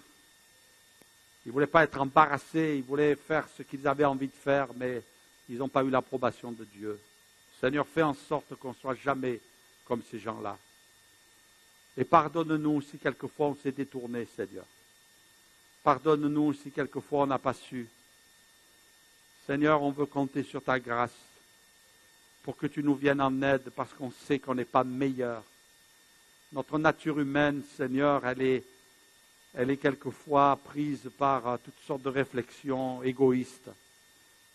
ils ne voulaient pas être embarrassés, ils voulaient faire ce qu'ils avaient envie de faire, mais ils n'ont pas eu l'approbation de Dieu. Seigneur, fais en sorte qu'on ne soit jamais comme ces gens-là. Et pardonne-nous si quelquefois on s'est détourné, Seigneur. Pardonne-nous si quelquefois on n'a pas su. Seigneur, on veut compter sur ta grâce pour que tu nous viennes en aide parce qu'on sait qu'on n'est pas meilleur. Notre nature humaine, Seigneur, elle est quelquefois prise par toutes sortes de réflexions égoïstes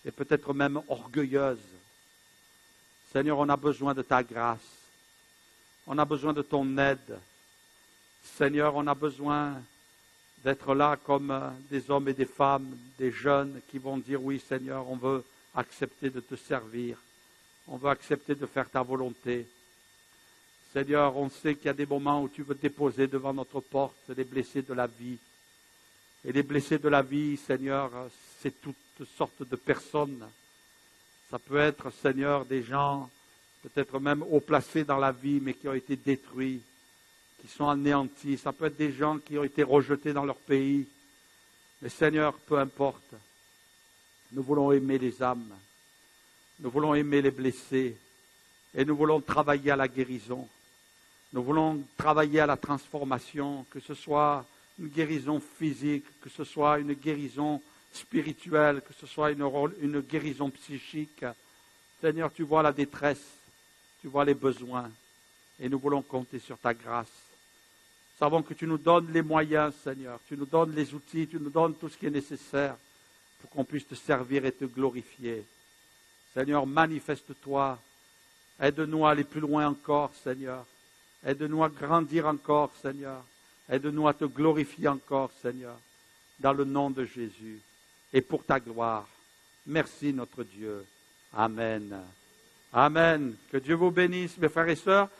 et peut-être même orgueilleuses. Seigneur, on a besoin de ta grâce. On a besoin de ton aide. Seigneur, on a besoin d'être là comme des hommes et des femmes, des jeunes qui vont dire, oui Seigneur, on veut accepter de te servir. On veut accepter de faire ta volonté. Seigneur, on sait qu'il y a des moments où tu veux déposer devant notre porte les blessés de la vie. Et les blessés de la vie, Seigneur, c'est toutes sortes de personnes. Ça peut être, Seigneur, des gens peut-être même haut placés dans la vie, mais qui ont été détruits, qui sont anéantis. Ça peut être des gens qui ont été rejetés dans leur pays. Mais Seigneur, peu importe. Nous voulons aimer les âmes. Nous voulons aimer les blessés. Et nous voulons travailler à la guérison. Nous voulons travailler à la transformation, que ce soit une guérison physique, que ce soit une guérison spirituelle, que ce soit une guérison psychique. Seigneur, tu vois la détresse, tu vois les besoins, et nous voulons compter sur ta grâce. Nous savons que tu nous donnes les moyens, Seigneur, tu nous donnes les outils, tu nous donnes tout ce qui est nécessaire pour qu'on puisse te servir et te glorifier. Seigneur, manifeste-toi, aide-nous à aller plus loin encore, Seigneur. Aide-nous à grandir encore, Seigneur. Aide-nous à te glorifier encore, Seigneur, dans le nom de Jésus et pour ta gloire. Merci, notre Dieu. Amen. Amen. Que Dieu vous bénisse, mes frères et sœurs.